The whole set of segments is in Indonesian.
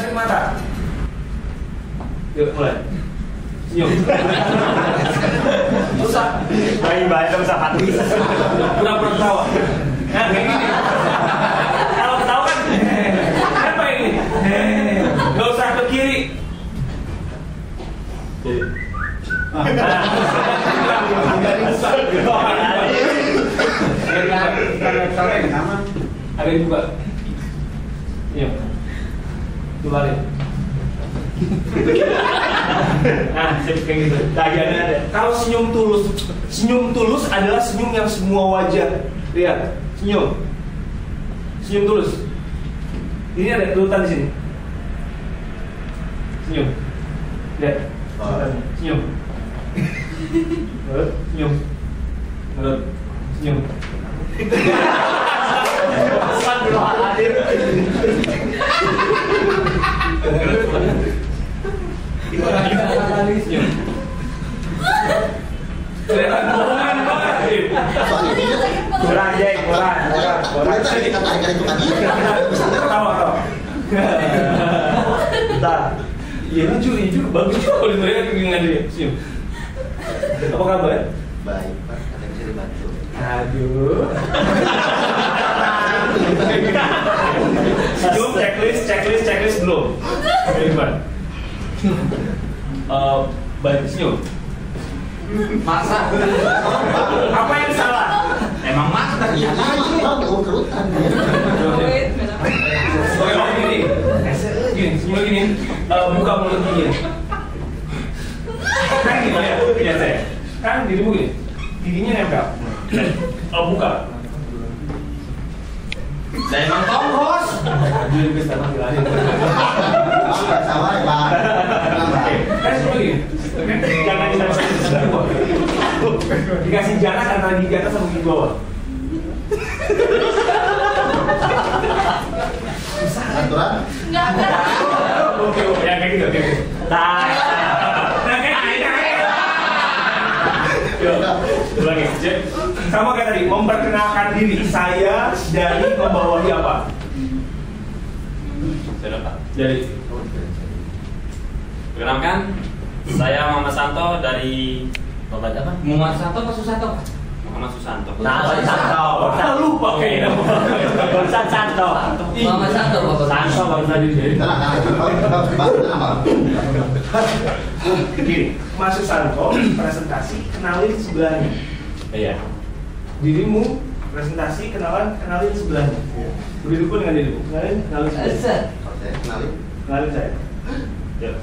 pejamkan mata. Yuk mulai. Senyum. Susah. Baik-baik dong usah hati. Pura-pura ketawa. Nah kayak gini. Kalau ketawa kan apa ini? Gak usah ke kiri. Ada yang buka. Iya. Keluarin. Nah, kayak gitu. Bagiannya ada. Kalau senyum tulus adalah senyum yang semua wajah. Lihat, senyum. Senyum tulus. Ini ada kerutan di sini. Senyum. Lihat. Senyum. Senyum. Senyum. Kurang Jay, kurang. Bentar. Iya lucu, bagus juga kalau mereka dengan dia. Senyum. Apa kabar? Baik, Pak. Ada yang bisa dibantu. Aduh. Senyum, checklist belum. Gimana? Baik, senyum. Masa? Apa yang salah? Emang masa tadi? Ya, kerutan. Oke, gini. Senyum gini. Buka mulut gini. Kan gini ya, lihat saya. Kan dirimu gini. Giginya nempel. Buka. Saya emang tongkos. Jadi bisa mati lagi. Sama ya, Pak. Oke, kan seperti ini. Jangan kita dikasih jarak antara gigi atas sama gigi bawah. Aturan? Enggak. Oke, yang kayak gitu, oke. Nah, kayak gini. Yuk, ulangi. Sama kayak tadi, memperkenalkan diri. Saya dari membawahi apa? Sudah Pak. Dari Perkenalkan, saya Muhammad Santo dari Bapak apa? Muhammad Santo apa Susanto? Muhammad Susanto. Santo. Lupa kayaknya. Barusan Santo. Muhammad Santo, Bapak. Santo baru tadi. Gini, Mas Susanto presentasi kenalin sebelahnya. Iya. Dirimu presentasi kenalin sebelahnya. Begitu pun dengan dirimu. Kenalin sebelahnya. Kenalin saya. Ya.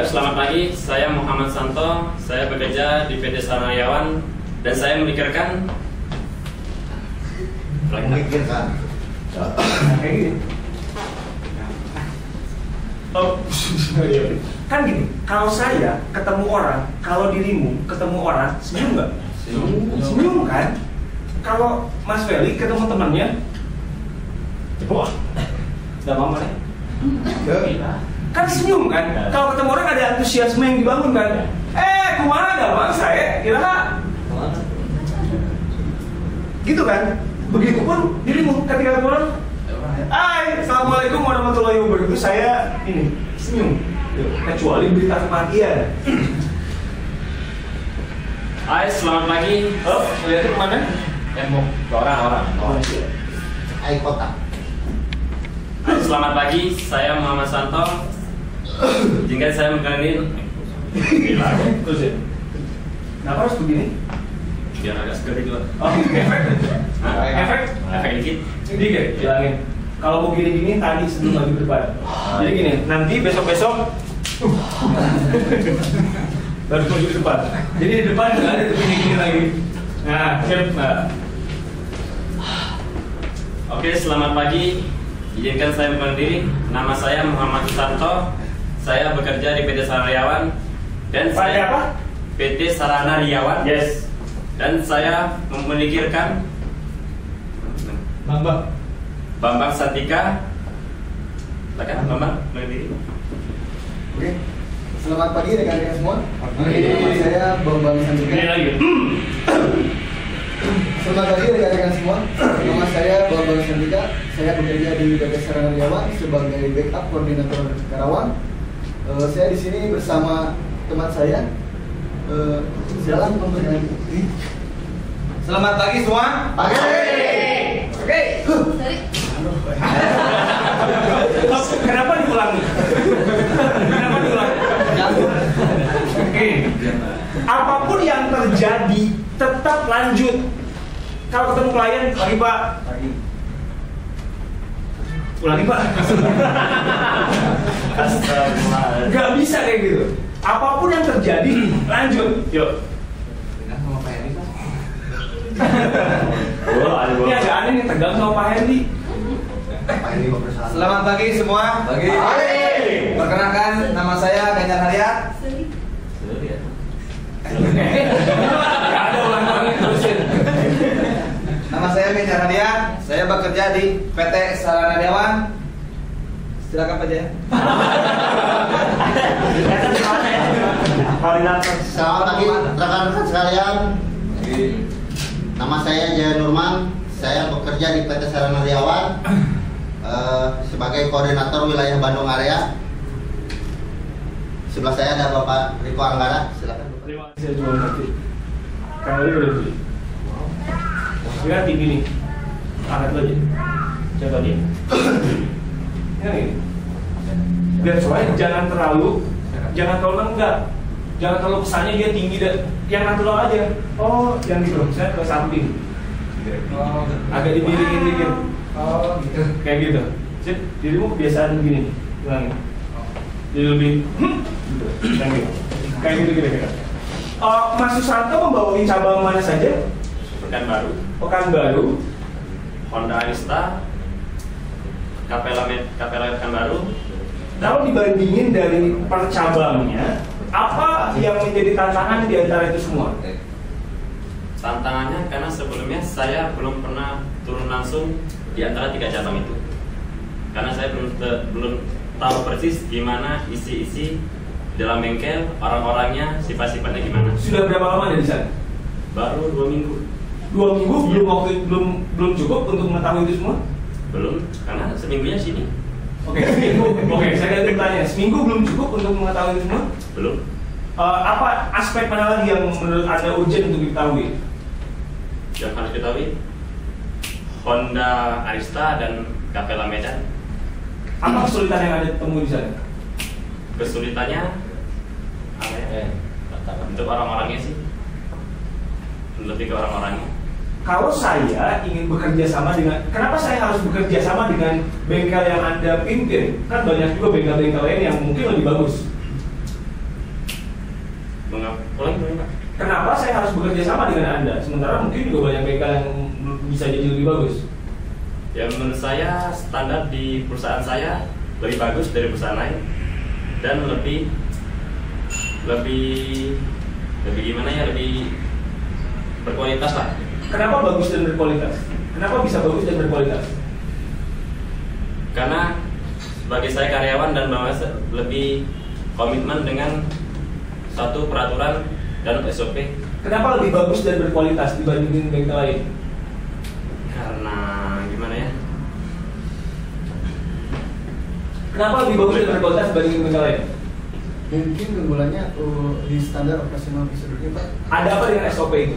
Selamat pagi, saya Muhammad Santo. Saya bekerja di PT Saranayawan dan saya memikirkan. Memikirkan. Nah, kayak gini. Oh, kan gini. Kalau saya ketemu orang, kalau dirimu ketemu orang, senyum nggak? Senyum kan? Kalau Mas Feli ketemu temannya, wah, nggak apa-apa deh. Kan senyum kan? Kalau ketemu orang ada antusiasme yang dibangun kan? Kemana ada bang saya? Kira gitu kan? Begitupun dirimu ketika ketemu orang, Assalamualaikum warahmatullahi wabarakatuh. Saya ini senyum. Kecuali berita kematian. Hai, selamat pagi. Oh, lihatnya kemana? Tembok. Orang. Air kotak. Hai, selamat pagi. Saya Muhammad Santo. Jika saya mengenalin. Terus ya. Kenapa harus begini? Biar agak seger gitu. Oh, efek dikit. Dikit, bilangin. Kalau mau gini-gini tadi sebelum maju ke depan. Jadi gini, nanti besok-besok baru maju ke depan. Jadi di depan nggak ada tuh gini-gini lagi. Nah, siap. Oke, selamat pagi. Izinkan saya memperkenalkan diri. Nama saya Muhammad Santo. Saya bekerja di PT Saranayawan dan saya apa? PT Saranayawan. Yes. Dan saya memikirkan Bambang Satika. Silakan Bambang, mengenalkan diri. Oke. Selamat pagi rekan-rekan semua. Nama saya Bambang Sandika. Ini lagi. Selamat pagi rekan-rekan semua. Nama saya Bambang Sandika. saya bekerja di PT Saranariawan sebagai backup koordinator Karawang. Saya di sini bersama teman saya. Silakan memperkenalkan diri. Selamat pagi semua. Pagi. Oke. Kenapa diulangi? Kenapa diulangi? Oke. Apapun yang terjadi tetap lanjut. Kalau ketemu klien, pagi Pak. Pagi. Ulangi Pak. Gak bisa kayak gitu. Apapun yang terjadi lanjut. Yuk. Sama Pak Heri, Pak. Ini agak aneh nih tegang sama Pak Hendy. Pak ini mau bersama. Selamat pagi semua. Pagi. Perkenalkan, nama saya Ganjar Haryat. Gak ada ulang-ulangi terusin. Nama saya Ganjar Haryat. Saya bekerja di PT Saranariawan. Silakan Pak Jaya. Koordinator. Selamat pagi rekan-rekan sekalian. Nama saya Jaya Nurman. Saya bekerja di PT Saranariawan sebagai koordinator wilayah Bandung area. Sebelah saya ada Bapak Riko Anggara. Silakan. Terima kasih saya jual nanti. Kalau ini udah beli. Lihat tinggi nih. Angkat aja. Coba dia. Ini. Biar soalnya jangan terlalu lenggak. Jangan terlalu kesannya dia tinggi dan yang natural aja. Oh, yang gitu. Saya ke samping. Agak dimiringin dikit. Oh gitu. Kayak gitu. Sip, dirimu kebiasaan begini. Ulangi. Jadi lebih gitu. Kayak gitu kira-kira. Mas Susanto membawahi cabang mana saja? Pekanbaru, Pekanbaru, Honda Arista, Kapela Pekanbaru. Kalau dibandingin dari per cabangnya, apa yang menjadi tantangan di antara itu semua? Tantangannya karena sebelumnya saya belum pernah turun langsung di antara 3 cabang itu. Karena saya belum tahu persis gimana isi-isi dalam bengkel, orang-orangnya, sifat-sifatnya gimana. Sudah berapa lama dari sana? Baru 2 minggu. 2 minggu belum cukup untuk mengetahui itu semua? Belum, karena seminggunya sini. Oke, seminggu. Oke, saya ganti bertanya. Seminggu belum cukup untuk mengetahui itu semua? Belum. Apa aspek mana lagi yang menurut Anda urgent untuk diketahui? Yang harus diketahui Honda Arista dan Kapela Medan. Apa kesulitan yang Anda temui di sana? Kesulitannya apa ya? Untuk orang-orangnya sih. Lebih ke orang-orangnya. Kalau saya ingin bekerja sama dengan, kenapa saya harus bekerja sama dengan bengkel yang Anda pimpin? Kan banyak juga bengkel-bengkel lain yang mungkin lebih bagus. Ulangi, Pak. Kenapa saya harus bekerja sama dengan Anda? Sementara mungkin juga banyak bengkel yang bisa jadi lebih bagus. Ya menurut saya standar di perusahaan saya lebih bagus dari perusahaan lain dan lebih gimana ya, lebih berkualitas lah. Kenapa bagus dan berkualitas? Kenapa bisa bagus dan berkualitas? Karena sebagai saya karyawan dan bahwa lebih komitmen dengan satu peraturan dan SOP. Kenapa lebih bagus dan berkualitas dibandingin bengkel lain? Karena gimana ya? Kenapa lebih bagus dan berkualitas dibandingin bengkel lain? Mungkin keunggulannya di standar operasional prosedurnya Pak. Ada apa dengan SOP itu?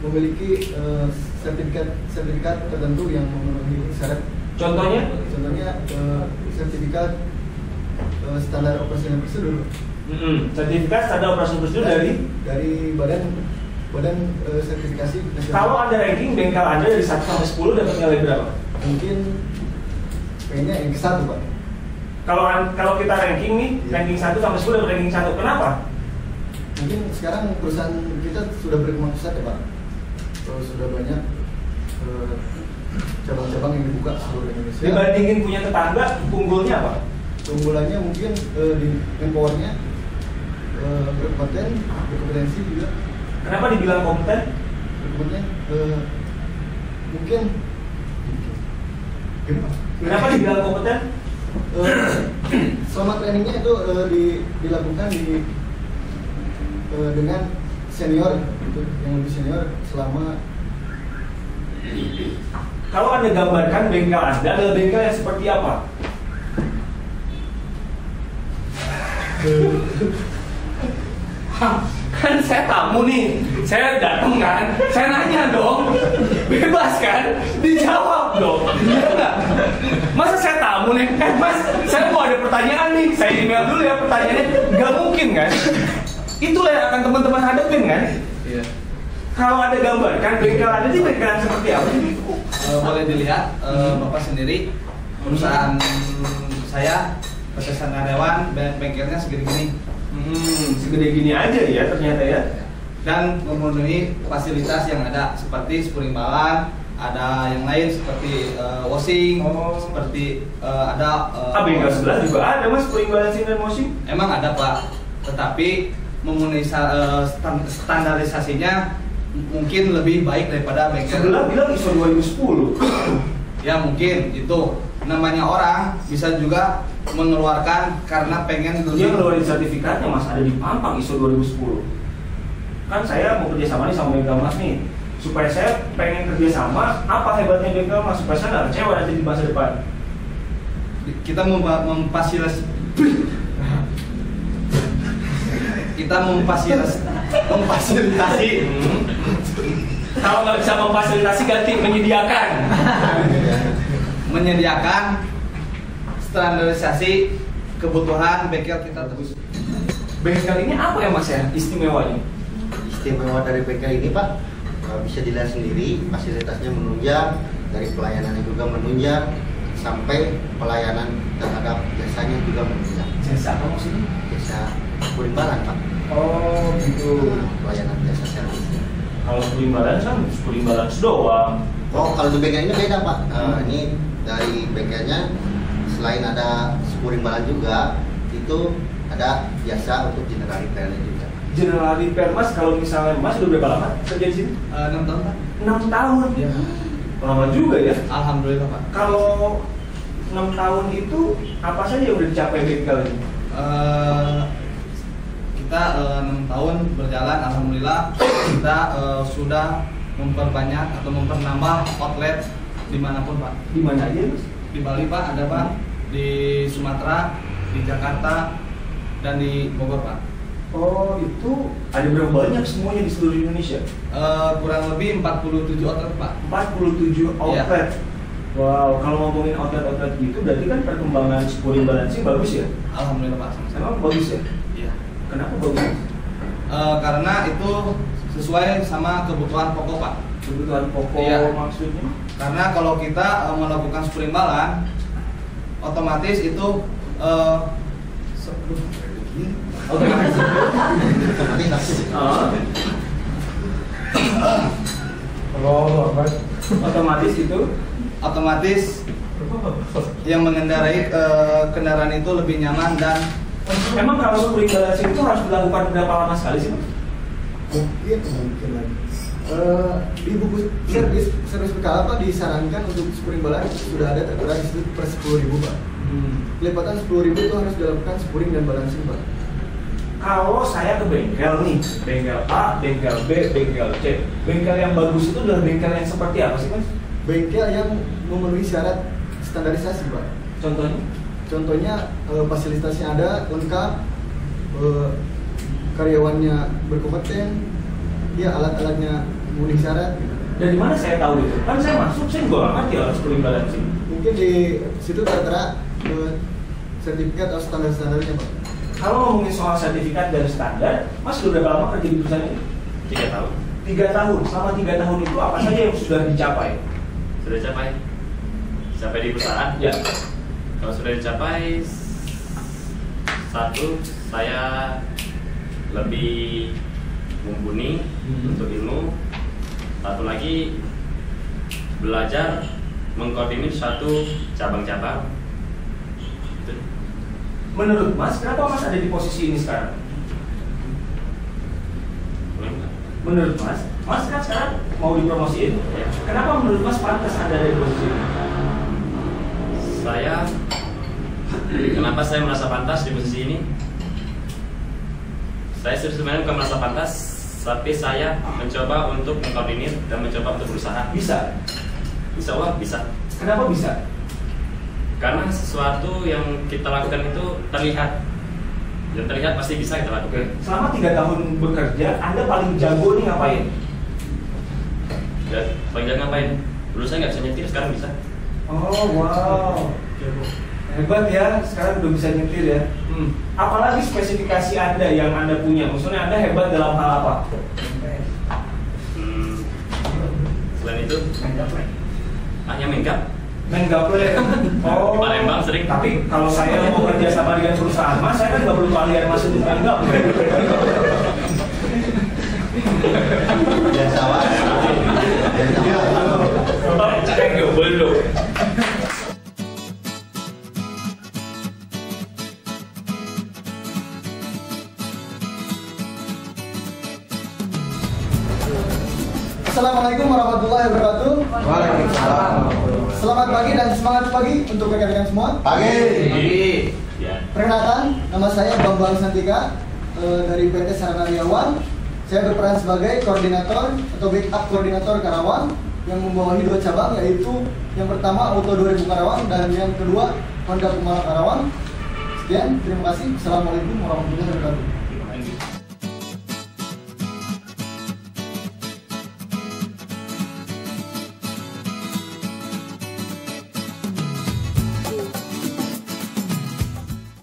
Memiliki sertifikat tertentu yang memenuhi syarat. Contohnya? Contohnya sertifikat standar operasional prosedur. Sertifikat standar operasi prosedur dari badan sertifikasi nasional. Kalau Anda ranking bengkel Anda dari 1 sampai 10 dapat nilai berapa? Mungkin kayaknya yang ke-1 Pak. Kalau kita ranking nih, ranking 1 sampai 10 dapat ranking 1. Kenapa? Mungkin sekarang perusahaan kita sudah berkembang pesat ya Pak. Sudah banyak cabang-cabang yang dibuka seluruh Indonesia. Dibandingin punya tetangga, unggulnya apa? Keunggulannya mungkin di manpowernya berkompetensi juga. Kenapa dibilang kompeten? Berkompeten mungkin gimana? Kenapa dibilang kompeten? Selama trainingnya itu dilakukan dengan senior gitu, yang lebih senior selama Kalau Anda gambarkan bengkel Anda adalah bengkel yang seperti apa? Kan saya tamu nih, saya datang kan, saya nanya dong, bebas kan, dijawab dong, iya nggak? Masa saya tamu nih, mas, saya mau ada pertanyaan nih, saya email dulu ya pertanyaannya, nggak mungkin kan? Itulah yang akan teman-teman hadapin kan? Iya. Kalau ada gambarkan bengkel Anda ini bengkel yang seperti apa sih? Boleh dilihat Bapak sendiri perusahaan saya PT Sanaryawan bengkelnya segini-gini. Segede gini aja ya ternyata ya. Dan memenuhi fasilitas yang ada seperti spuring balan, ada yang lain seperti washing, seperti ada Bengkel sebelah juga ada mas spuring balancing dan washing. Emang ada Pak, tetapi memenuhi standarisasinya mungkin lebih baik daripada bengkel sebelah bilang ISO 2010. Ya mungkin itu namanya orang bisa juga mengeluarkan karena pengen Dia ngeluarin sertifikatnya mas, ada di Pampang ISO 2010. Kan saya mau kerjasama nih sama bengkel mas nih, supaya saya pengen kerjasama. Apa hebatnya bengkel mas supaya saya nggak kecewa nanti di masa depan? Kita memfasilitasi. Kalau nggak bisa memfasilitasi ganti menyediakan standarisasi kebutuhan bengkel kita terus. Bengkel ini apa ya mas ya istimewanya? Istimewa dari bengkel ini Pak, bisa dilihat sendiri, fasilitasnya menunjang, dari pelayanannya juga menunjang, sampai pelayanan terhadap jasanya juga menunjang. Jasa apa maksudnya? Jasa spuring balan Pak. Oh gitu. Pelayanan jasa servisnya. Kalau spuring balance kan spuring balance doang. Oh kalau di bengkel ini beda Pak. Ini dari bengkelnya selain ada spuring balan juga, itu ada jasa untuk general repair-nya juga. General repair mas, kalau misalnya mas udah berapa lama kerja di sini? 6 tahun Pak. 6 tahun. Ya. Lama juga ya. Alhamdulillah Pak. Kalau 6 tahun itu apa saja yang udah dicapai bengkel ini? Kita 6 tahun berjalan, alhamdulillah kita sudah memperbanyak atau memperambah outlet dimanapun Pak. Di mana aja mas? Di Bali Pak ada Pak, di Sumatera, di Jakarta, dan di Bogor Pak. Oh itu ada berapa banyak semuanya di seluruh Indonesia? Kurang lebih 47 outlet Pak. 47 outlet. Iya. Wow, kalau ngomongin outlet-outlet gitu berarti kan perkembangan spuring balancing bagus ya? Alhamdulillah Pak. Sama-sama. Emang bagus ya? Iya. Kenapa bagus? Karena itu sesuai sama kebutuhan pokok Pak. Kebutuhan pokok Iya. maksudnya? Karena kalau kita melakukan spuring balan, otomatis itu otomatis yang mengendarai kendaraan itu lebih nyaman. Dan emang kalau spuring balancing itu harus dilakukan berapa lama sekali sih? Mungkin di buku servis BKA Pak disarankan untuk spuring balan sudah ada tertera di situ per 10.000 Pak. Kelipatan 10.000 itu harus dilakukan spuring dan balancing Pak. Kalau saya ke bengkel nih, bengkel A, bengkel B, bengkel C, bengkel yang bagus itu adalah bengkel yang seperti apa sih mas? Bengkel yang memenuhi syarat standarisasi Pak. Contohnya fasilitasnya ada lengkap, karyawannya berkompeten, ya alat-alatnya memenuhi syarat. Dari mana saya tahu itu? Kan saya masuk, saya juga nggak ngerti alat spuring balancing. Mungkin di situ tertera sertifikat atau standar-standarnya Pak. Kalau ngomongin soal sertifikat dan standar, mas sudah berapa lama kerja di perusahaan ini? 3 tahun. 3 tahun. Selama 3 tahun itu apa saja yang sudah dicapai? Sudah dicapai? Sampai di perusahaan? Ya. Kalau sudah dicapai, satu, saya lebih mumpuni untuk ilmu. Satu lagi, belajar mengkoordinir satu cabang-cabang. Menurut mas, kenapa mas ada di posisi ini sekarang? Menurut mas, mas kan sekarang mau dipromosiin. Kenapa menurut mas pantas ada di posisi ini? Kenapa saya merasa pantas di posisi ini? Saya sebenarnya bukan merasa pantas, tapi saya mencoba untuk mengkoordinir dan mencoba untuk berusaha. Bisa. Insya Allah bisa. Kenapa bisa? Karena sesuatu yang kita lakukan itu terlihat. Yang terlihat pasti bisa kita lakukan. Selama 3 tahun bekerja, Anda paling jago nih ngapain? Ya, paling jago ngapain? Dulu saya nggak bisa nyetir, sekarang bisa. Oh wow, hebat ya, sekarang udah bisa nyetir ya. Apalagi spesifikasi Anda yang Anda punya? Maksudnya Anda hebat dalam hal apa? Selain itu, hanya menggap. Main gaple. Oh. Di Palembang sering. Tapi kalau saya mau kerja sama dengan perusahaan Mas, saya kan nggak perlu kalian masuk di main gaple. Biasa Pak. Cek belum. Assalamualaikum warahmatullahi wabarakatuh. Waalaikumsalam. Selamat pagi dan semangat pagi untuk rekan-rekan semua. Pagi. Ya. Perkenalkan, nama saya Bambang Santika dari PT Sarana Riawan. Saya berperan sebagai koordinator atau backup koordinator Karawang yang membawahi 2 cabang, yaitu yang pertama Auto 2000 Karawang dan yang kedua Honda Pemalang Karawang. Sekian, terima kasih. Assalamualaikum warahmatullahi wabarakatuh.